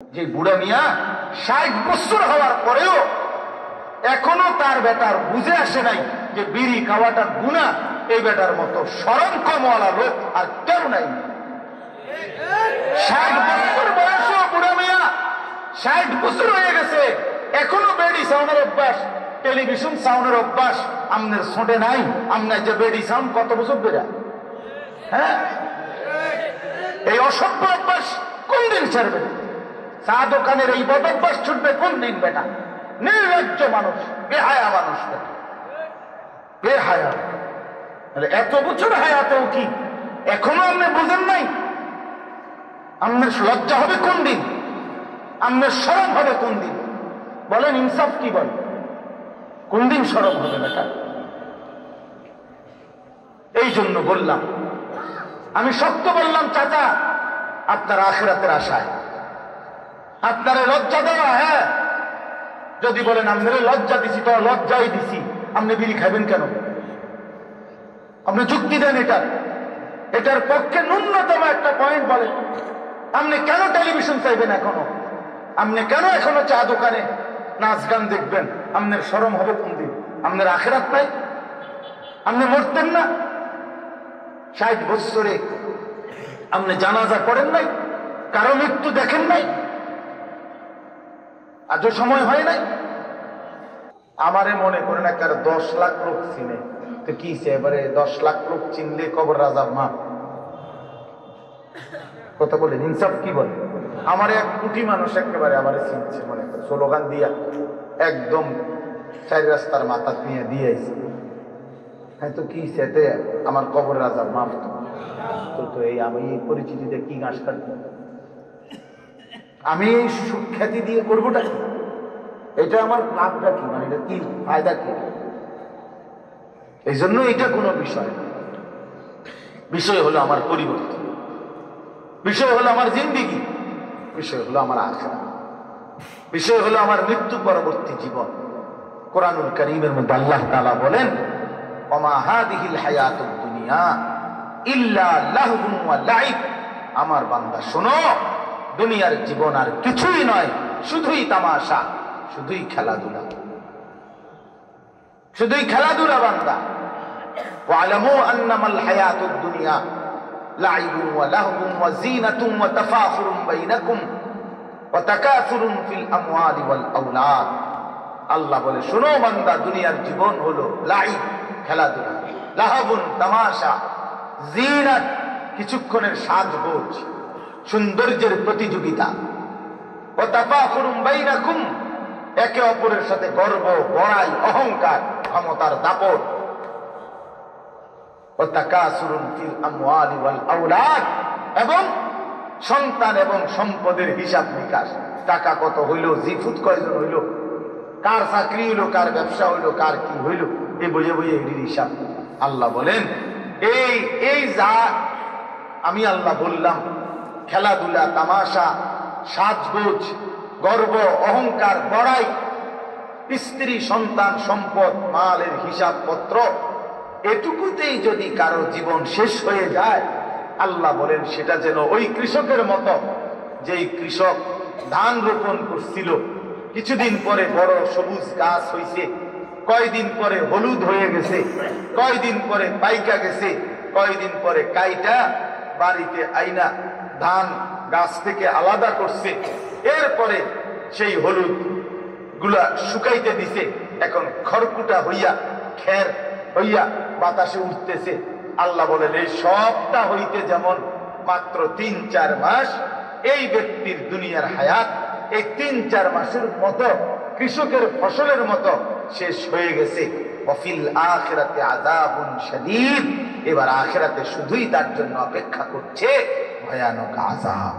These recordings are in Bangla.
যে বুড়া মিয়া ৬০ বছর হওয়ার পরেও এখনো তার বেটার বুঝে আসে নাই যে বিড়ি খাওয়াটা গুনাহ। এই বেটার মতো শরম কমওয়ালা লোক আর কেউ নাই। ৬০ বছর বয়সেও বুড়া মিয়া, ৬০ বছর হয়ে গেছে, এখনো বেডি সাউন্ডের অভ্যাস, টেলিভিশন সাউন্ডের অভ্যাস আমনের ছোটে নাই। আমনের যে বেডি সাউন্ড কত বছর বেড়া, হ্যাঁ, এই অসভ্য অভ্যাস কোন দিন ছাড়বে? চা দোকানের এই বদ অভ্যাস ছুটবে কোন দিন? বেটা নির্লজ্জ মানুষ, বেহায়া মানুষ, বেটা বেহায়া। এত বছর হায়াতেও কি এখনো আপনি বুঝেন নাই? আপনার লজ্জা হবে কোন দিন? আপনার শরম হবে কোন দিন? বলেন, ইনসাফ কি বল? কোন দিন শরম হবে বেটা? এই জন্য বললাম, আমি সত্য বললাম চাচা, আপনার আখিরাতের আশায় আপনারে লজ্জা দেওয়া। হ্যাঁ, যদি বলেন আপনারে লজ্জা দিছি, তো লজ্জাই দিছি, আপনি বিড়ি খাবেন কেন? আপনি যুক্তি দেন এটার পক্ষে ন্যূনতম একটা পয়েন্ট বলেন। আপনি কেন টেলিভিশন চাইবেন এখনো? আপনি কেন এখনো চা দোকানে নাচ গান দেখবেন? আপনার শরম হবে কোন দিন? আপনার আখিরাত নাই? আপনি মরতেন না? ৬০ বছরে আপনি জানাজা করেন নাই? কারো মৃত্যু দেখেন নাই? আজও সময় হয় নাই? আমারে মনে করেন একটা 10 লাখ লোক চিনে, তো কি এবারে 10 লাখ লোক চিনলে কবর রাজার মা কথা বলেন, ইনসাফ কি বলে? আমার 1 কোটি মানুষ একেবারে আমারে চিনছে, মনে করে স্লোগান দিয়া একদম 4 রাস্তার মাথা নিয়ে দিয়েছে। হ্যাঁ, তো কি সেতে আমার কবর রাজার মাপ তো এই আমি এই পরিচিতিতে কি ঘাস কাটবো? আমি সুখ্যাতি দিয়ে করবোটা কি? এটা আমার লাভটা কি? মানে এটা কি ফায়দা কি? এই জন্য এটা কোনো বিষয় না। বিষয় হলো আমার পরিবর্তন, বিষয় হলো আমার জিন্দেগি, বিষয় হলো আমার আখিরাত, বিষয় হলো আমার মৃত্যু পরবর্তী জীবন। কোরআনুল কারীমের মধ্যে আল্লাহ তাআলা বলেন, ওমা হাদিহিল হায়াতুদ দুনিয়া ইল্লা লাহবুন ওয়া লাইব। আমার বান্দা শোনো, দুনিয়ার জীবন আর কিছুই নয়, শুধুই তামাশা, শুধুই খেলাধুলা, শুধুই খেলাধুলা বান্দা। ওয়ালামু আন্নামাল হায়াতুদ দুনিয়া লাইবুন ওয়া লাহবুন ওয়া যিনাতুন ওয়া তাফাখুরুন বাইনাকুম ওয়া তাকাসুরুন ফিল আমওয়ালি ওয়াল আওলাদ। আল্লাহ বলে, শোনো বান্দা, দুনিয়ার জীবন হলো লাইব, খেলাধুলা, লাহবুন তামাশা, যিনাত কিছুক্ষণের সাজগোজ, সৌন্দর্যের প্রতিযোগিতা, ও তাফাখুরুম বাইনাকুম একে অপরের সাথে গর্ব, বড়াই, অহংকার, ক্ষমতার দাপট, ও তাকাসুরুন ফিল আমওয়ালি ওয়াল আওলাদ এবং সন্তান এবং সম্পদের হিসাব নিকাশ। টাকা কত হইল, জিফুত কয়জন হইল, কার চাকরি হইল, কার ব্যবসা হইল, কার কি হইল, এই বুঝে বুঝে এটির হিসাব। আল্লাহ বলেন, এই যা আমি আল্লাহ বললাম, খেলাধুলা, তামাশা, সাজগোজ, গর্ব, অহংকার, বড়াই, স্ত্রী, সন্তান, সম্পদ, মালের হিসাবপত্র, এটুকুতেই যদি কারো জীবন শেষ হয়ে যায়, আল্লাহ বলেন সেটা যেন ওই কৃষকের মতো, যেই কৃষক ধান রোপণ করছিল, কিছুদিন পরে বড় সবুজ গাছ হইছে, কয়দিন পরে হলুদ হয়ে গেছে, কয়দিন পরে পাইকা গেছে, কয়দিন পরে কাইটা বাড়িতে আইনা ধান গাছ থেকে আলাদা করছে, এরপরে সেই হলুদ গুলা শুকাইতে দিছে, এখন খড়কুটা হইয়া, খের হইয়া বাতাসে উঠতেছে। আল্লাহ বলেন, এই সবটা হইতে যেমন মাত্র 3-4 মাস, এই ব্যক্তির দুনিয়ার হায়াত এই 3-4 মাসের মতো কৃষকের ফসলের মতো শেষ হয়ে গেছে। ওয়াফিল আখিরাতে আযাবুন শাদীদ, এবার আখিরাতে শুধুই তার জন্য অপেক্ষা করছে ভয়ানক আযাব।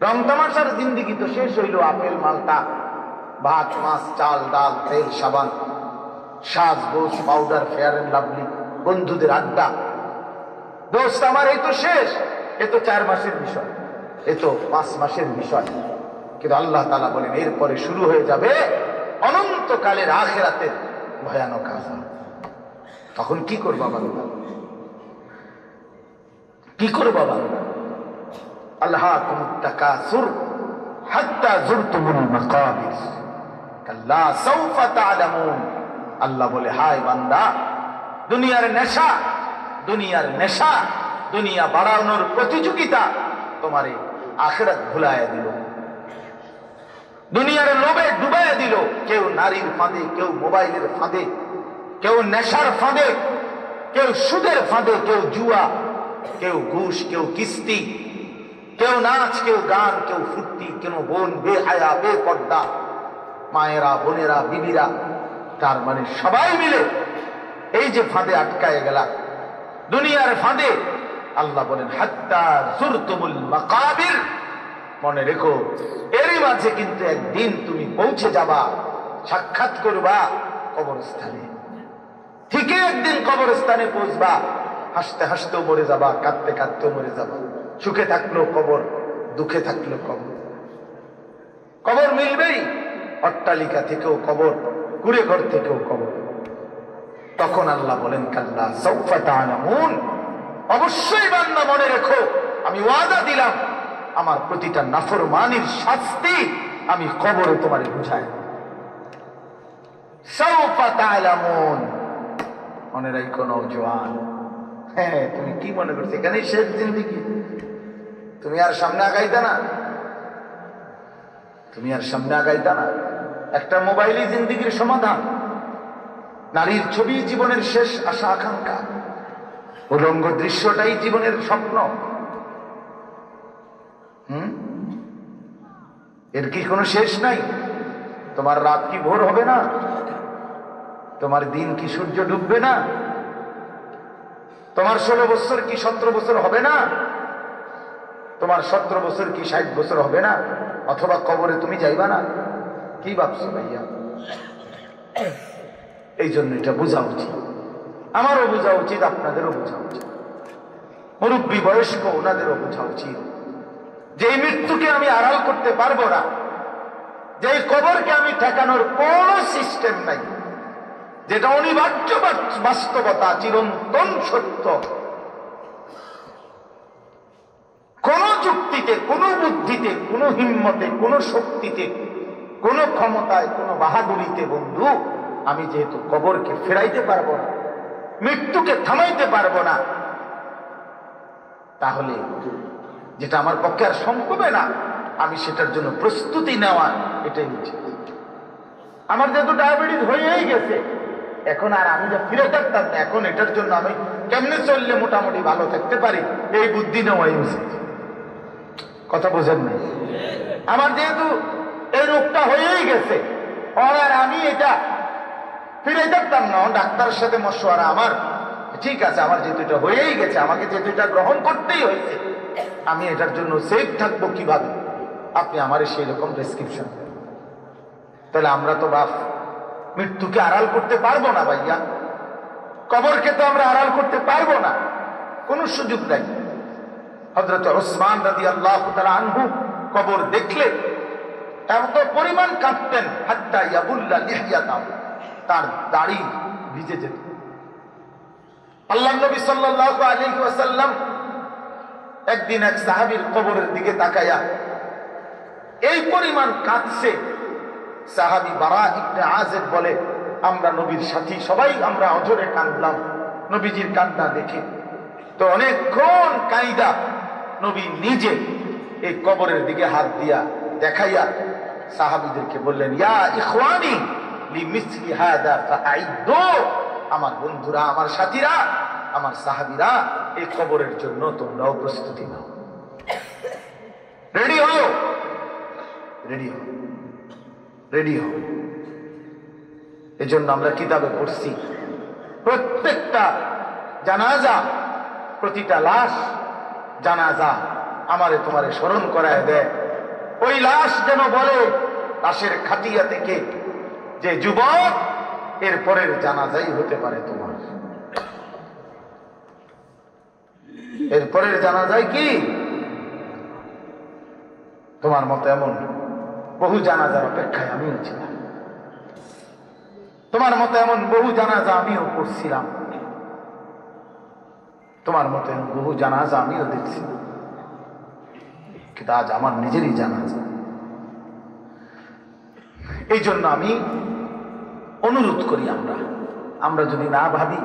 রং তামাশার জিন্দেগি তো শেষ হইল, আপেল, মালটা, ভাত, মাছ, চাল, ডাল, তেল, সাবান, সাজগোজ, পাউডার, ফেয়ার এন্ড লাভলি, বন্ধুদের আড্ডা। দোস্ত আমার, এই তো শেষ, এ তো 4 মাসের বিষয়, এ তো 5 মাসের বিষয়। কিন্তু আল্লাহ তাআলা বলেন, এরপরে শুরু হয়ে যাবে অনন্তকালের আখিরাতের ভয়ানক আযাব। তখন কি করবা বান্দা? কি করবা বান্দা? আলহাকুমুত তাকাসুর হাত্তা যুরতুমুল মাকাবির কাল্লা সাউফা তা'লামুন। আল্লাহ বলে, হায় বান্দা, দুনিয়ার নেশা, দুনিয়া বাড়ানোর প্রতিযোগিতা তোমারে আখিরাত ভুলাইয়া দিল, দুনিয়ার লোভে ডুবাইয়া দিল। কেউ নারীর ফাঁদে, কেউ মোবাইলের ফাঁদে, কেউ নেশার ফাঁদে, কেউ সুদের ফাঁদে, কেউ জুয়া, কেউ ঘুষ, কেউ কিস্তি, কেউ নাচ, কেউ গান, কেউ ফুর্তি, কেউ বোন বেহায়া বেপর্দা, মায়েরা, বোনেরা, বিবিরা, তার মানে সবাই মিলে এই যে ফাঁদে আটকায় গেলা, দুনিয়ার ফাঁদে। আল্লাহ বলেন, হাত্তা যুরতুমুল মাকাবির। মনে রেখো, এরই মাঝে কিন্তু একদিন তুমি পৌঁছে যাবা, সাক্ষাৎ করবা কবরস্থানে। ঠিকই একদিন কবরস্থানে পৌঁছবা, হাসতে হাসতেও মরে যাবা, কাঁদতে কাঁদতেও মরে যাবা। সুখে থাকলো কবর, দুঃখে থাকলো কবর। কবর মিলবেই, অট্টালিকা থেকেও কবর, কুড়ে ঘর থেকেও কবর। তখন আল্লাহ বলেন, কাল্লা সাউফা তা'লামুন। অবশ্যই বান্দা মনে রেখো, আমি ওয়াদা দিলাম, আমার প্রতিটা নাফরমানির শাস্তি আমি কবরে তোমারে বুঝাই। সাউফা তা'লামুন, মনে রাখো নওজোয়ান। হ্যাঁ, তুমি কি মনে করছো এখানেই শেষ জিন্দেগি? তুমি আর সামনে আগাইতা না, তুমি আর সামনে আগাইতা না। একটা মোবাইলই জিন্দেগির সমাধান, নারীর ছবি জীবনের শেষ আশা আকাঙ্ক্ষা, উলঙ্গ দৃশ্যটাই জীবনের স্বপ্ন। এর কি কোনো শেষ নাই? তোমার রাত কি ভোর হবে না? তোমার দিন কি সূর্য ডুববে না? তোমার 16 বছর কি 17 বছর হবে না? তোমার 17 বছর কি 60 বছর হবে না? অথবা কবরে তুমি যাইবা না? কি ভাবছো ভাইয়া? এই জন্য এটা বোঝা উচিত, আমারও বোঝা উচিত, আপনাদেরও বোঝা উচিত, মুরব্বী বয়স্ক ওনাদেরও বোঝা উচিত যে এই মৃত্যুকে আমি আড়াল করতে পারবো না, যে এই কবরকে আমি ঠেকানোর কোন সিস্টেম নাই, যেটা অনিবার্য বাস্তবতা, চিরন্তন সত্য। কোন যুক্তিতে, কোন বুদ্ধিতে, কোন হিম্মতে, কোন শক্তিতে, কোন ক্ষমতায়, কোন বাহাদুরিতে বন্ধু আমি যেহেতু কবরকে ফেরাইতে পারবো না, মৃত্যুকে থামাইতে পারবো না, তাহলে যেটা আমার পক্ষে আর সম্ভব না, আমি সেটার জন্য প্রস্তুতি নেওয়া এটাই উচিত। আমার যেহেতু ডায়াবেটিস হয়েই গেছে, এখন আর আমি যা ফিরে থাকতাম না, এখন এটার জন্য আমি কেমনে চললে মোটামুটি ভালো থাকতে পারি, এই বুদ্ধি নেওয়াই উচিত। কথা বোঝেন না? আমার যেহেতু এই রোগটা হয়েই গেছে, আর আমি এটা ফিরে থাকতাম না, ডাক্তারের সাথে মশওয়ারা আমার, ঠিক আছে, আমার যেহেতু এটা হয়েই গেছে, আমাকে যেহেতু এটা গ্রহণ করতেই হয়েছে, আমি এটার জন্য সেফ থাকবো কিভাবে, আপনি আমার সেই রকম প্রেসক্রিপশন। তাহলে আমরা তো বাপ মৃত্যুকে আড়াল করতে পারবো না ভাইয়া, কবরকে তো আমরা আড়াল করতে পারবো না, কোনো সুযোগ নাই। হযরত ওসমান রাদিয়াল্লাহু তাআলা আনহু কবর দেখলে এত পরিমাণ কাঁদতেন, হাত্তা ইয়াবুল্লা লিহইয়াতাহু, তার দাড়ি ভিজে যেত। আল্লাহর নবী সাল্লাল্লাহু আলাইহি ওয়াসাল্লাম একদিন এক সাহাবীর কবরের দিকে তাকায়া এই পরিমাণ কাঁদছে, সাহাবী বারা ইবনে আযিব বলে, আমরা নবীর সাথী সবাই আমরা অঝরে কাঁদলাম নবীজির কান্না দেখে। তো অনেকক্ষণ কাঁদা নবী নিজে এই কবরের দিকে হাত দিয়া দেখাইয়া সাহাবীদেরকে বললেন, ইয়া ইখওয়ানি লিমিসলি হাদা ফাআইদু, আমার বন্ধুরা, আমার সাথীরা, আমার সাহাবীরা, এই কবরের জন্য তোমরাও প্রস্তুতি নাও, রেডি হও, রেডি হও, রেডি হও। এজন্য আমরা কিতাবে পড়ছি, প্রত্যেকটা জানাজা, প্রতিটা লাশ জানাজা আমারে তোমারে স্মরণ করায় দেয়। ওই লাশ যেন বলে লাশের খাটিয়া থেকে যে যুবক, এর পরের জানাজাই হতে পারে তোমার, এর পরের জানাজাই কি তোমার মতো। এমন বহু জানাজার অপেক্ষায় আমিও ছিলাম, তোমার মতো এমন বহু জানাজা আমিও পড়ছিলাম, তোমার মতো এমন বহু জানাজা আমিও দেখছি। কিন্তু আজ আমার নিজেরই জানা আছে। এই জন্য আমি অনুরোধ করি, আমরা যদি না ভাবি,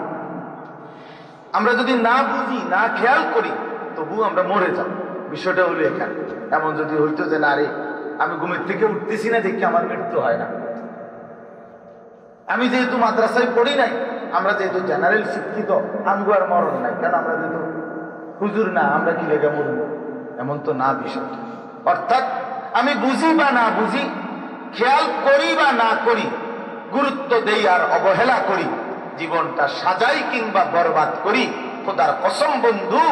আমরা যদি না বুঝি, না খেয়াল করি, তবু আমরা মরে যাব। বিষয়টা হলো এখানে। এমন যদি হইতো যে না রে, আমি ঘুমের থেকে উঠতেছি না দেখে আমার মৃত্যু হয় না, আমি যেহেতু মাদ্রাসায় পড়ি নাই, আমরা যেহেতু জেনারেল শিক্ষিত, আমগো আর মরণ নাই, কেন আমরা যেহেতু হুজুর না, আমরা কি লেগে মরব? এমন তো না বিষয়টা। অর্থাৎ আমি বুঝি বা না বুঝি, খেয়াল করি বা না করি, গুরুত্ব দেই আর অবহেলা করি, জীবনটা সাজাই কিংবা বরবাদ করি, খোদার কসম বন্ধু,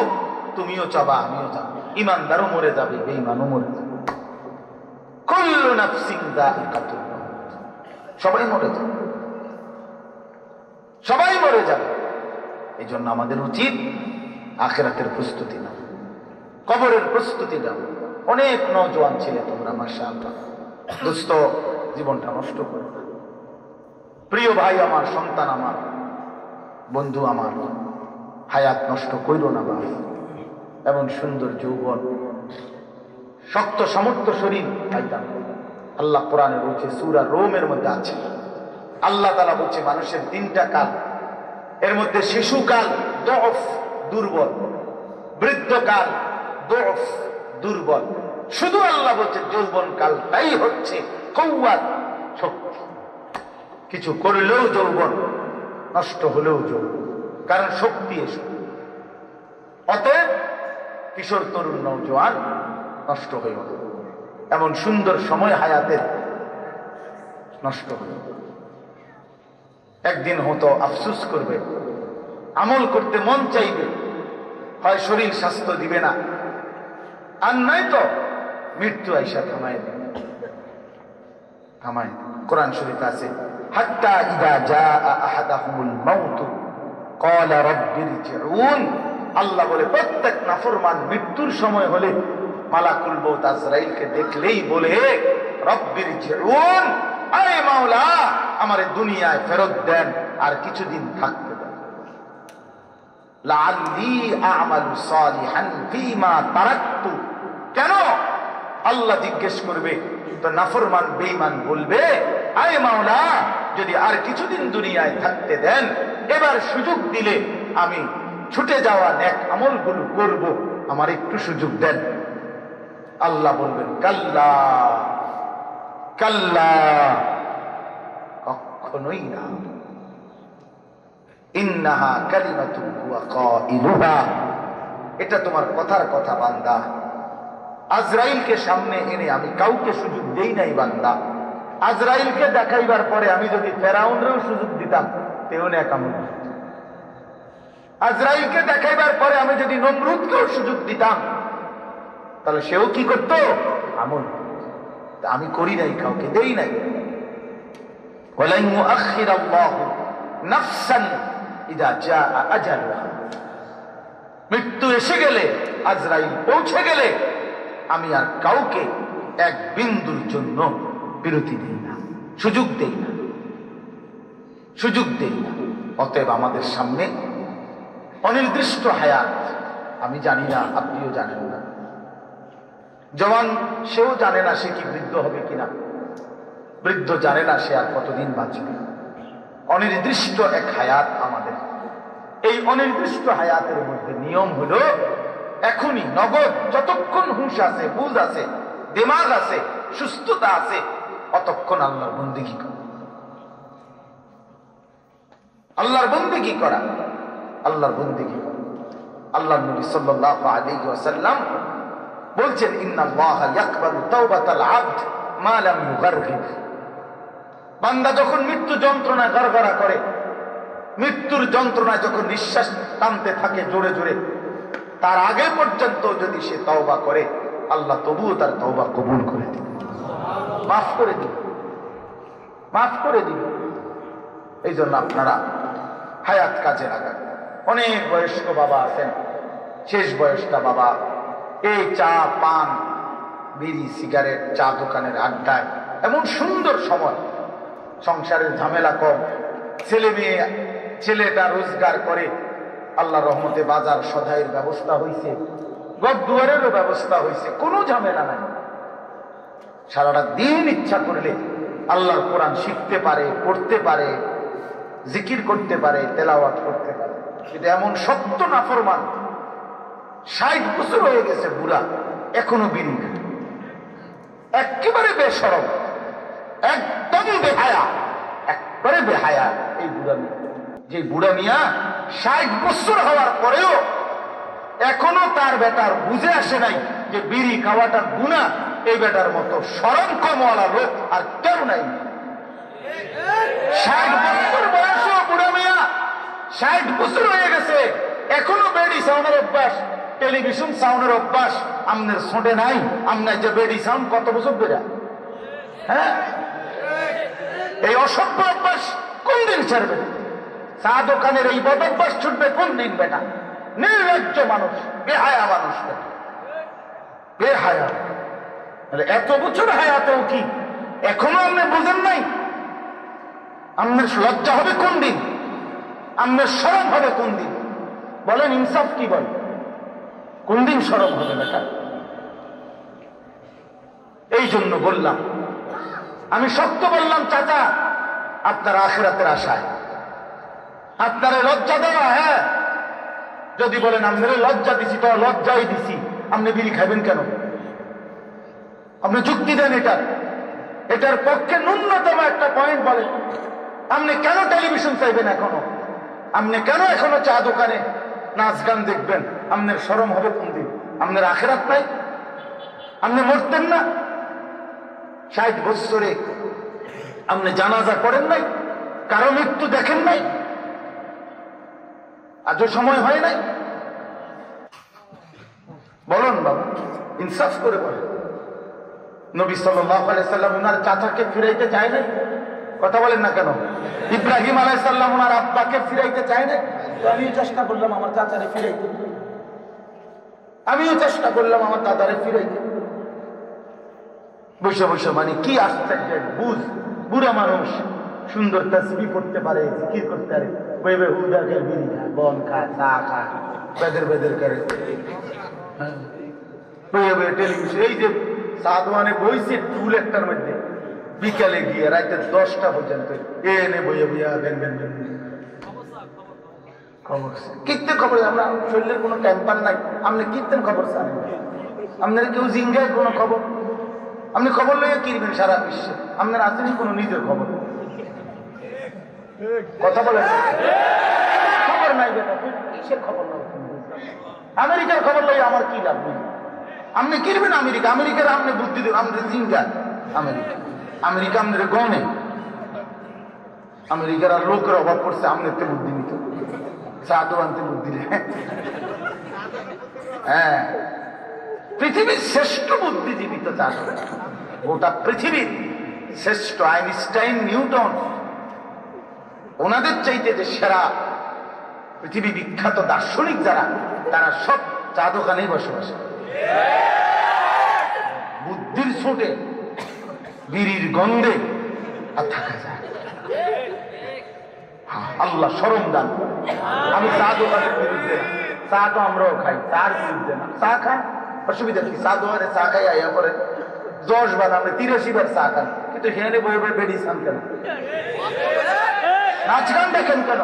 তুমিও চাবা আমিও যাব, ইমানদারও মরে যাবে, বেঈমানও মরে যাবে। কুল্লু নাফসিন যায়িকাতুল মাউত, সবাই মরে যাবে, সবাই মরে যাবে। এই জন্য আমাদের উচিত আখিরাতের প্রস্তুতি নাও, কবরের প্রস্তুতি নাও। অনেক নওজোয়ান ছেলে তোমরা, মাশাআল্লাহ, দোস্ত, জীবনটা নষ্ট করো না। প্রিয় ভাই আমার, সন্তান আমার, বন্ধু আমার, হায়াত নষ্ট কইরো না বাবা। এমন সুন্দর যৌবন, শক্ত সামর্থ্য শরীর পাইতাম। আল্লাহ কোরআনে বলছে, সূরা রোমের মধ্যে আছে, আল্লাহ তাআলা বলছে মানুষের 3টা কাল, এর মধ্যে শিশুকাল দফ, দুর্বল, বৃদ্ধকাল দফ, দুর্বল, শুধু আল্লাহ বলছে যৌবন কালটাই হচ্ছে কওয়াত, শক্তি। কিছু করলেও যৌবন, নষ্ট হলেও যৌবন, কারণ শক্তি এসে। অতএব কিশোর, তরুণ, নওজোয়ান নষ্ট হইও না। এমন সুন্দর সময় হায়াতের নষ্ট হইও। একদিন হয়তো আফসুস করবে, আমল করতে মন চাইবে, হয় শরীর স্বাস্থ্য দিবে না, আর নয় তো মৃত্যু আইসা থামায় দেবে, থামায়। কোরআন শরীফে আছে, হাত্তা ইযা জাআ আহাদাহুমুল মাউত ক্বালা রাব্বিরজিউন। আল্লাহ বলে প্রত্যেক নাফরমান মৃত্যুর সময় হলে মালাকুল মউত আজরাইলকে দেখলেই বলে, রাব্বিরজিউন, আয় মাওলা, আমারে দুনিয়ায় ফেরত দেন, আর কিছুদিন থাকতে দেন। লাআল্লি আ'মালু সালিহান ফীমা তারাকতু। কেন? আল্লাহ জিজ্ঞেস করবে, তো নাফরমান বেঈমান বলবে, আয় মাওলা, যদি আর কিছুদিন দুনিয়ায় থাকতে দেন, এবার সুযোগ দিলে আমি ছুটে যাওয়া নেক আমলগুলো করব, আমার একটু সুযোগ দেন। আল্লাহ বলবেন, কাল্লা কাল্লা, কখনোই না। ইন্নাহা কালিমাতুন হুয়া কাইলুহা, এটা তোমার কথার কথা বান্দা। আজরাইলকে সামনে এনে আমি কাউকে সুযোগ দেই নাই বান্দা। আজরাইলকে দেখাইবার পরে আমি যদি ফেরাউনরেও সুযোগ দিতাম, তেও নেক আমল। আজরাইলকে দেখাইবার পরে আমি যদি নমরুদকেও সুযোগ দিতাম, তাহলে সেও কি করত? আমল। আমি করি নাই, কাউকে দেই নাই। ওয়ালান ইউআখিরাল্লাহু নাফসান ইযা জাআ আজালুহা। মৃত্যু এসে গেলে, আজরাইল পৌঁছে গেলে, আমি আর কাউকে এক বিন্দুর জন্য বিরতি দেই না, সুযোগ দেই না, সুযোগ দেই না। অতএব আমাদের সামনে অনির্দিষ্ট হায়াত। আমি জানি না, আপনিও জানেন না। জওয়ান সেও জানে না সে কি বৃদ্ধ হবে কিনা, বৃদ্ধ জানে না সে আর কতদিন বাঁচবে। অনির্দিষ্ট এক হায়াত আমাদের। এই অনির্দিষ্ট হায়াতের মধ্যে নিয়ম হলো, এখনই নগদ যতক্ষণ হুঁশ আছে, বুঝ আছে, দিমাগ আছে, সুস্থতা আছে, অতক্ষণ আল্লাহর বন্দেগী করা, আল্লাহর বন্দেগী করা, আল্লাহর বন্দেগী করা। আল্লাহর নবী সাল্লাল্লাহু আলাইহি ওয়াসাল্লাম বলছেন, ইন্নাল্লাহা ইয়াকবালু তাওবাতাল আবদ মা লাম ইউগারগির। বান্দা যখন মৃত্যু যন্ত্রণায় গড়গড়া করে, মৃত্যুর যন্ত্রণায় যখন নিঃশ্বাস টানতে থাকে জোরে জোরে, তার আগে পর্যন্ত যদি সে তওবা করে, আল্লাহ তবুও তার তওবা কবুল করে দিবে, মাফ করে দিবে, মাফ করে দিবে। এই জন্য আপনারা হায়াত কাজে লাগান। অনেক বয়স্ক বাবা আছেন, শেষ বয়সটা বাবা এই চা, পান, বিড়ি, সিগারেট, চা দোকানের আড্ডায়, এমন সুন্দর সময়, সংসারের ঝামেলা কম, ছেলে মেয়ে, ছেলেটা রোজগার করে, আল্লাহ রহমতে বাজার সদাইয়ের ব্যবস্থা হয়েছে, ঘর দুয়ারেরও ব্যবস্থা হয়েছে, কোনো ঝামেলা নাই। সারাটা দিন ইচ্ছা করলে আল্লাহর কোরআন শিখতে পারে, পড়তে পারে, জিকির করতে পারে, তেলাওয়াত করতে পারে। কিন্তু এমন সত্য নাফরমান 60 বছর হয়ে গেছে বুড়া, এখনো বিড়ি খায়, একেবারে বেশরম, একদম বেহায়া, একবারে বেহায়া এই বুড়া মিয়া। যে বুড়া মিয়া 60 বছর হওয়ার পরেও এখনো তার বেটার বুঝে আসে নাই যে বিড়ি খাওয়াটা গুনাহ। এই বেটার মতো শরম কমওয়ালা লোক আর কেউ নাই। 60 বছর বয়সেও বুড়া মিয়া, 60 বছর হয়ে গেছে, এখনো বেডি সাউন্ডের অভ্যাস, টেলিভিশন সাউন্ডের অভ্যাস আমনের ছোটে নাই। আমনের যে বেডি সাউন্ড কত বছর বেড়া, হ্যাঁ, এই অসভ্য অভ্যাস কোন দিন ছাড়বে? চা দোকানের এই বদ অভ্যাস ছুটবে কোন দিন বেটা? নির্লজ্জ মানুষ, বেহায়া মানুষ, বেহায়া। এত বছর হায়াতেও কি এখনো আপনি বুঝেন নাই? আপনার লজ্জা হবে কোন দিন? আপনার শরম হবে কোন দিন? বলেন, ইনসাফ কি বল? কোন দিন শরম হবে বেটা? এই জন্য বললাম, আমি শক্ত বললাম, চাচা আপনার আখিরাতের আশায় আপনারে লজ্জা দেওয়া। হ্যাঁ, যদি বলেন আপনারে লজ্জা দিছি, তো লজ্জাই দিছি, আপনি বিড়ি খাবেন কেন? আপনি যুক্তি দেন এটার পক্ষে ন্যূনতম একটা পয়েন্ট বলেন। আপনি কেন টেলিভিশন চাইবেন এখনো? আপনি কেন এখনো চা দোকানে নাচ গান দেখবেন? আপনার শরম হবে কোন দিন? আপনার আখিরাত নাই? আপনি মরতেন না? 60 বছরে আপনি জানাজা করেন নাই? কারো মৃত্যু দেখেন নাই? আজও সময় হয় নাই? বলুন বাবা, ইনসাফ করে বলেন। নবী সাল্লাল্লাহু আলাইহি সাল্লাম ওনার চাচাকে ফিরাইতে চায় নাই? কথা বলেন না কেন? ইব্রাহিম আলাইহিস সালাম ওনার আব্বাকে ফিরাইতে চায় নাই? আমিও চেষ্টা করলাম আমার চাচারে ফিরাইতে, আমিও চেষ্টা করলাম আমার দাদারে ফিরাইতে। বসে বসে মানে কি আশ্চর্য বুঝ, বুড়া মানুষ সুন্দর তাসবিহ পড়তে পারে, জিকির করতে পারে, বইবে হুদাকে বিড়ি খায়, বন খায়, চা খায়, বেদের বেদের করে, বইবে টেলিভিশন। এই যে সাদওয়ানে বইছে টুল একটার মধ্যে, বিকালে গিয়ে রাতে 10টা পর্যন্ত এনে বইয়া বইয়া বেন বেন বেন খবর। কীর্তেন খবর, আমরা শরীরের কোনো ক্যাম্পার নাই, আপনি কীর্তেন খবর চান? আপনার কেউ জিঙ্গায় কোনো খবর? আপনি খবর লইয়া কিনবেন সারা বিশ্বে? আপনার আসেনি কোনো নিজের খবর? কথা বলেন, খবর নাই বেটা, কিসের খবর নাই? আমেরিকার খবর লইয়া আমার কি লাভ নেই? আপনি কিনবেন আমেরিকা, আমেরিকার আপনি বুদ্ধি দেবেন, আমাদের জিঙ্গা আমেরিকা, আমেরিকা আমাদের গনে, আমেরিকার আর লোকের অভাব পড়ছে, আপনার বুদ্ধি নিত, চাদু আনতে বুদ্ধি নেই। হ্যাঁ, পৃথিবীর শ্রেষ্ঠ বুদ্ধিজীবী তো চাদু, গোটা পৃথিবীর শ্রেষ্ঠ আইনস্টাইন, নিউটন, ওনাদের চাইতে যে সেরা পৃথিবী বিখ্যাত দার্শনিক যারা, তারা সব চা দোকানেই বসবাস করে। বুদ্ধির ছোটে, বিড়ির গন্ধে আর থাকা যায়। আল্লাহ শরম দান। আমি চা দোকানের বিরুদ্ধে না, চা তো আমরাও খাই, চার বিরুদ্ধে না। চা খায়, অসুবিধা কি? চা দোকানে চা খাই আইয়া পরে 10 বার, আপনি 83 বার চা খান, কিন্তু সেখানে বই বই বেড়ি খান কেন? নাচ গান দেখেন কেন?